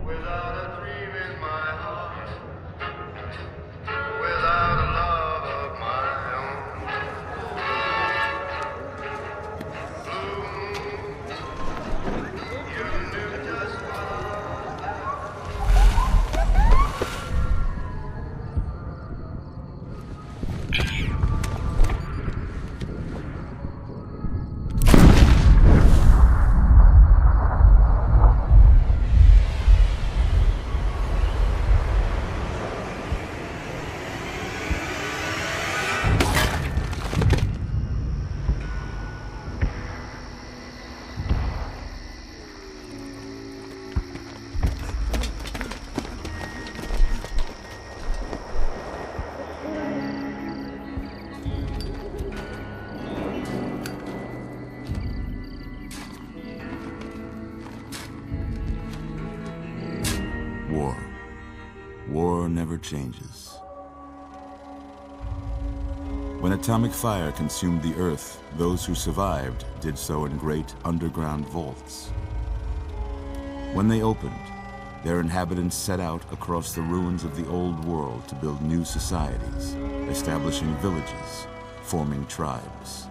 Without a dream in my heart, without a love of my own. Blue, you knew just what War. War never changes. When atomic fire consumed the Earth, those who survived did so in great underground vaults. When they opened, their inhabitants set out across the ruins of the old world to build new societies, establishing villages, forming tribes.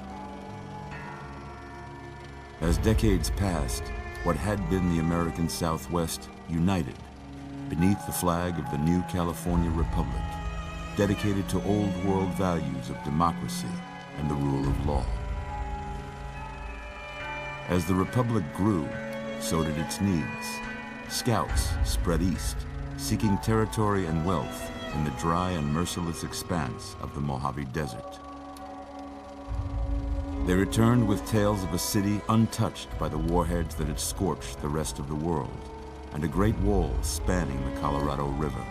As decades passed, what had been the American Southwest united beneath the flag of the new California Republic, dedicated to old world values of democracy and the rule of law. As the Republic grew, so did its needs. Scouts spread east, seeking territory and wealth in the dry and merciless expanse of the Mojave Desert. They returned with tales of a city untouched by the warheads that had scorched the rest of the world, and a great wall spanning the Colorado River.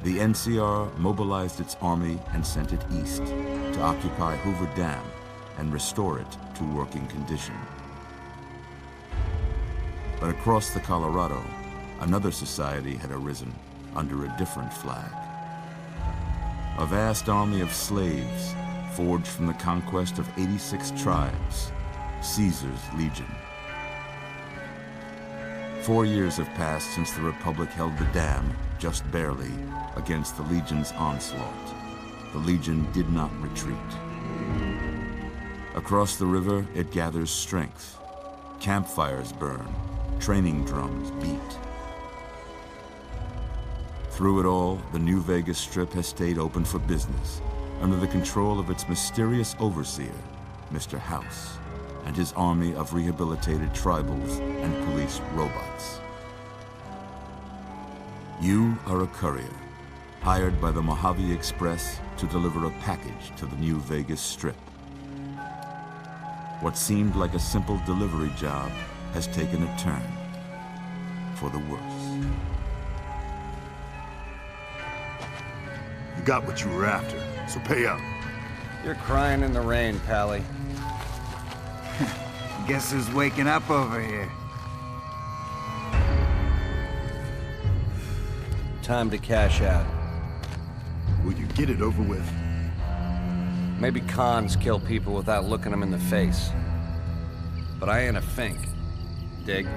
The NCR mobilized its army and sent it east to occupy Hoover Dam and restore it to working condition. But across the Colorado, another society had arisen under a different flag. A vast army of slaves forged from the conquest of 86 tribes, Caesar's Legion. 4 years have passed since the Republic held the dam, just barely, against the Legion's onslaught. The Legion did not retreat. Across the river, it gathers strength. Campfires burn, training drums beat. Through it all, the New Vegas Strip has stayed open for business, under the control of its mysterious overseer, Mr. House, and his army of rehabilitated tribals and police robots. You are a courier, hired by the Mojave Express to deliver a package to the New Vegas Strip. What seemed like a simple delivery job has taken a turn for the worse. You got what you were after, so pay up. You're crying in the rain, Pally. Guess who's waking up over here? Time to cash out. Will you get it over with? Maybe cons kill people without looking them in the face. But I ain't a fink. Dig?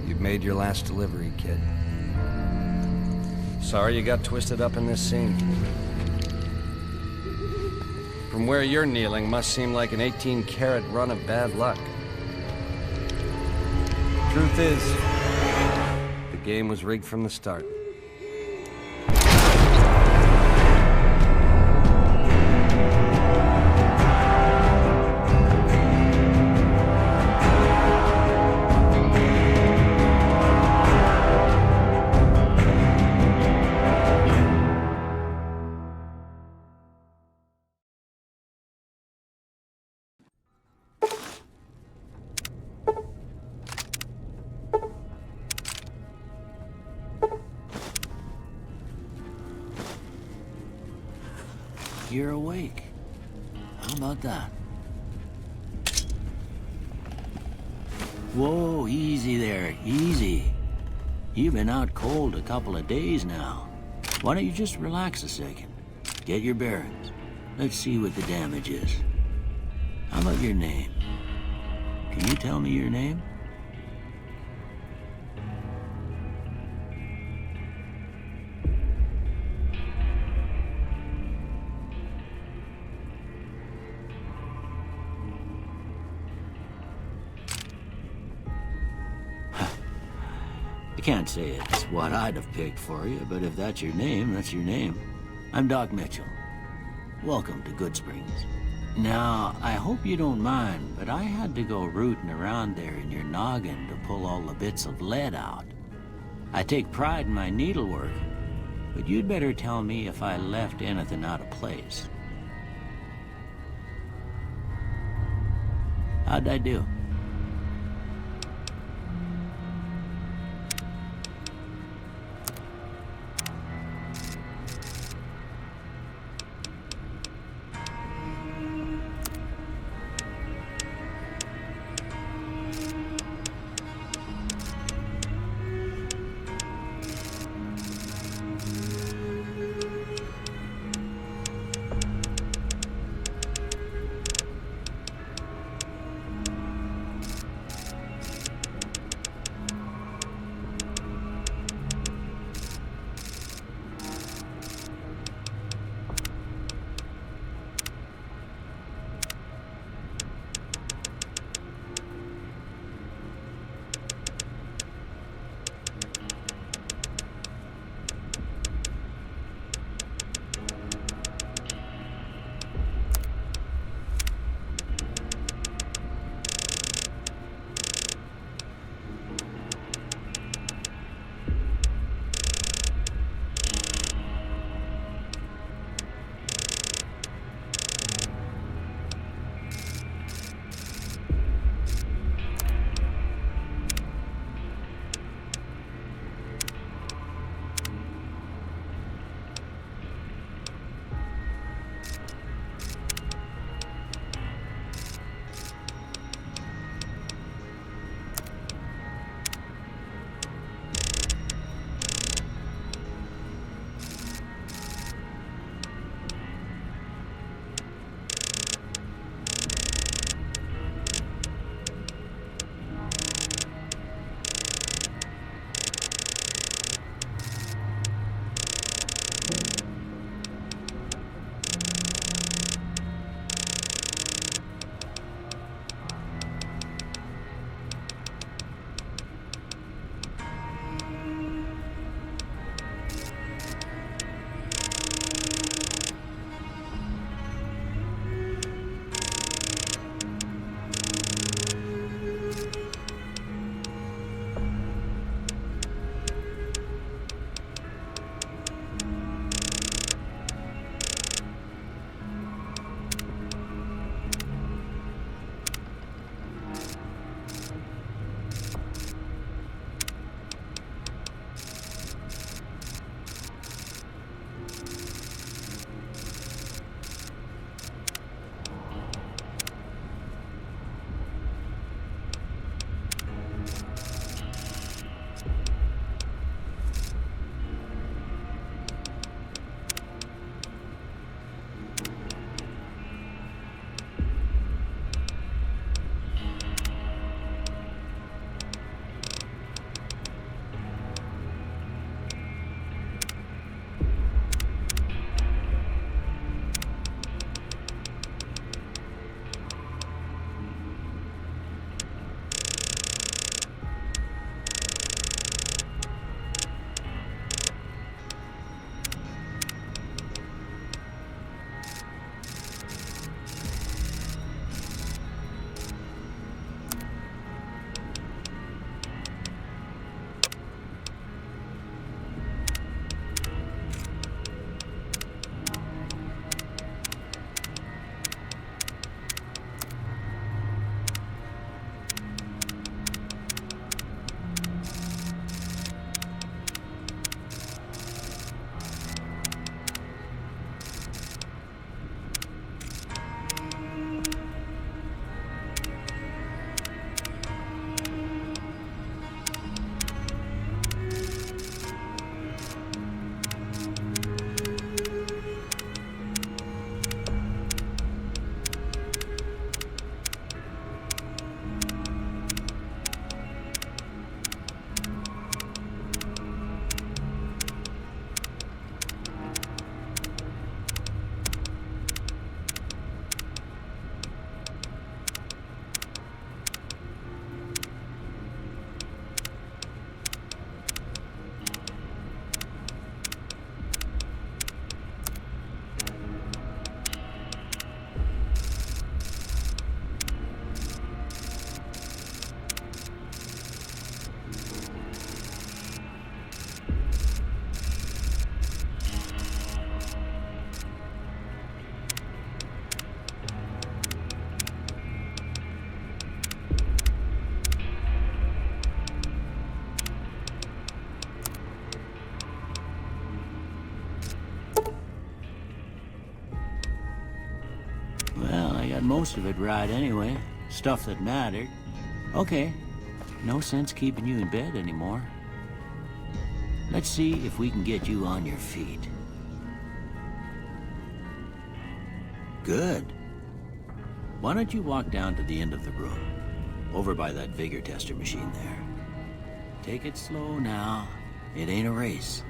You've made your last delivery, kid. Sorry you got twisted up in this scene. From where you're kneeling must seem like an 18-carat run of bad luck. Truth is, the game was rigged from the start. You're awake. How about that? Whoa, easy there, easy. You've been out cold a couple of days now. Why don't you just relax a second? Get your bearings. Let's see what the damage is. How about your name? Can you tell me your name? I can't say it's what I'd have picked for you, but if that's your name, that's your name. I'm Doc Mitchell. Welcome to Goodsprings. Now, I hope you don't mind, but I had to go rooting around there in your noggin to pull all the bits of lead out. I take pride in my needlework, but you'd better tell me if I left anything out of place. How'd I do? got most of it right anyway. Stuff that mattered. Okay, no sense keeping you in bed anymore. Let's see if we can get you on your feet. Good. Why don't you walk down to the end of the room, over by that vigor tester machine there. Take it slow now. It ain't a race.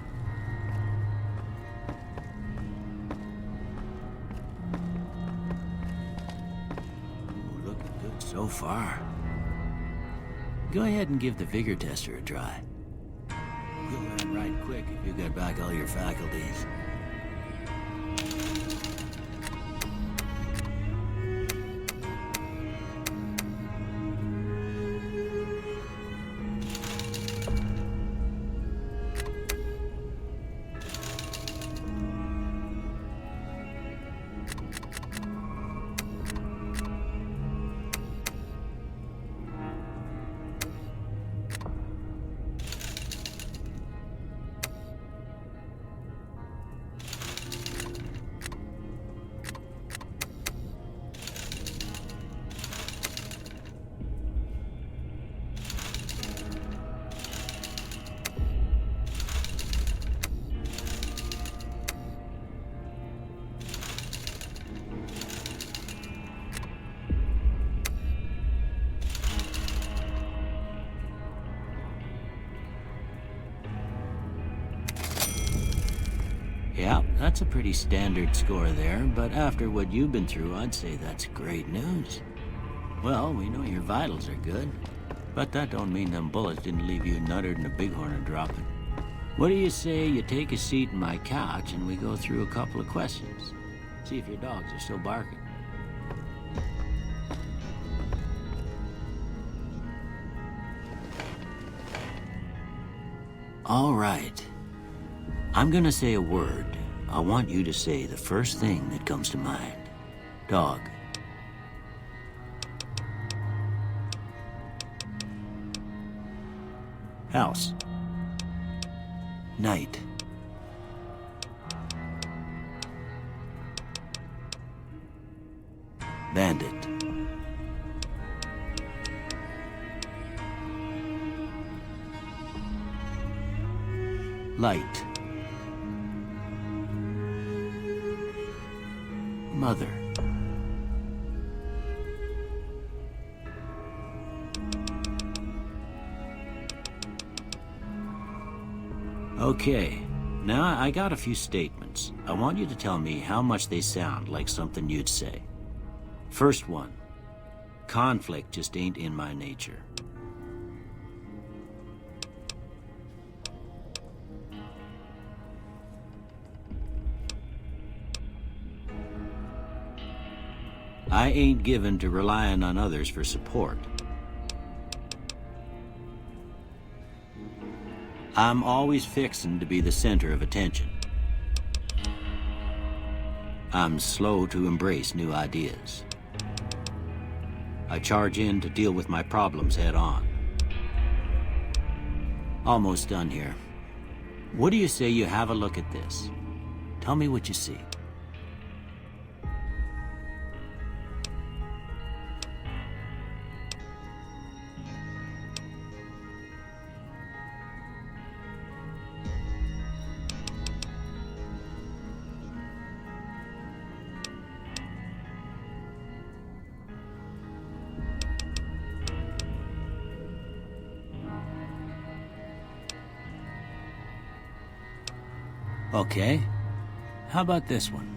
Ooh, looking good so far. Go ahead and give the vigor tester a try. You'll learn right quick if you get back all your faculties. Yeah, that's a pretty standard score there, but after what you've been through, I'd say that's great news. Well, we know your vitals are good, but that don't mean them bullets didn't leave you nuttered and a bighorn a dropping. What do you say you take a seat in my couch and we go through a couple of questions? See if your dogs are still barking. All right. I'm gonna say a word. I want you to say the first thing that comes to mind. Dog. House. Night. Bandit. Light. Mother. Okay, now I got a few statements. I want you to tell me how much they sound like something you'd say. First one, conflict just ain't in my nature. I ain't given to relying on others for support. I'm always fixin' to be the center of attention. I'm slow to embrace new ideas. I charge in to deal with my problems head on. Almost done here. What do you say you have a look at this? Tell me what you see. Okay, how about this one?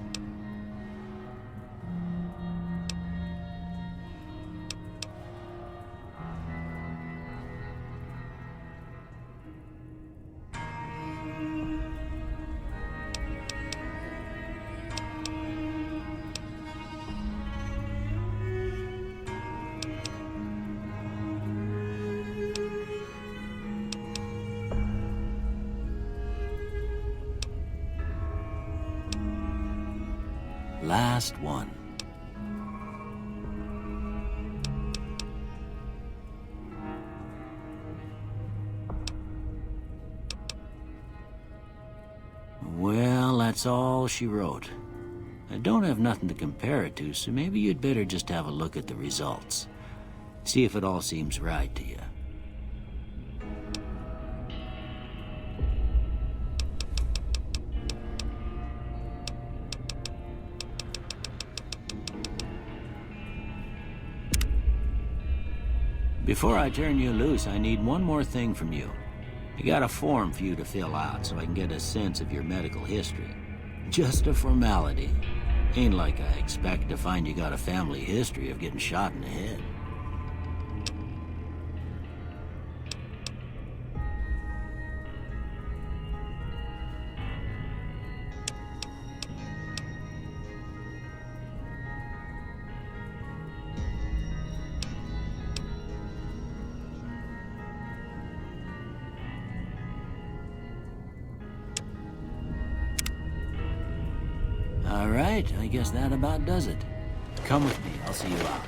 Last one. Well, that's all she wrote. I don't have nothing to compare it to, so maybe you'd better just have a look at the results. See if it all seems right to you. Before I turn you loose, I need one more thing from you. I got a form for you to fill out so I can get a sense of your medical history. Just a formality. Ain't like I expect to find you got a family history of getting shot in the head. All right, I guess that about does it. Come with me, I'll see you out.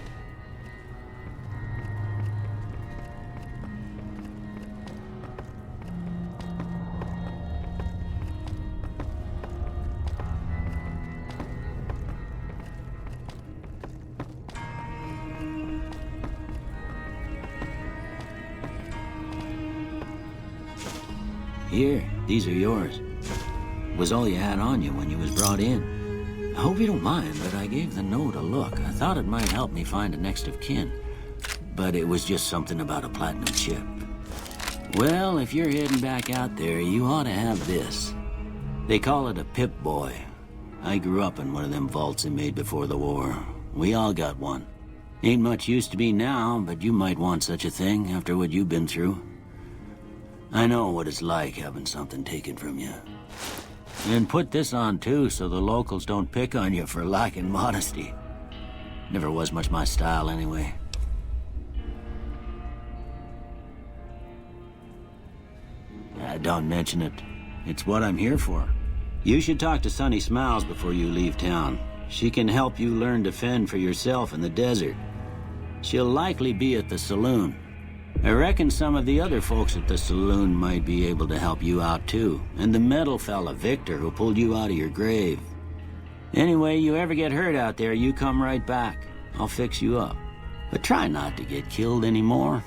Here, these are yours. Was all you had on you when you was brought in. I hope you don't mind, but I gave the note a look. I thought it might help me find a next of kin. But it was just something about a platinum chip. Well, if you're heading back out there, you ought to have this. They call it a Pip-Boy. I grew up in one of them vaults they made before the war. We all got one. Ain't much use to me now, but you might want such a thing after what you've been through. I know what it's like having something taken from you. And put this on too, so the locals don't pick on you for lacking modesty. Never was much my style anyway. Don't mention it. It's what I'm here for. You should talk to Sunny Smiles before you leave town. She can help you learn to fend for yourself in the desert. She'll likely be at the saloon. I reckon some of the other folks at the saloon might be able to help you out too. And the metal fella, Victor, who pulled you out of your grave. Anyway, you ever get hurt out there, you come right back. I'll fix you up. But try not to get killed anymore.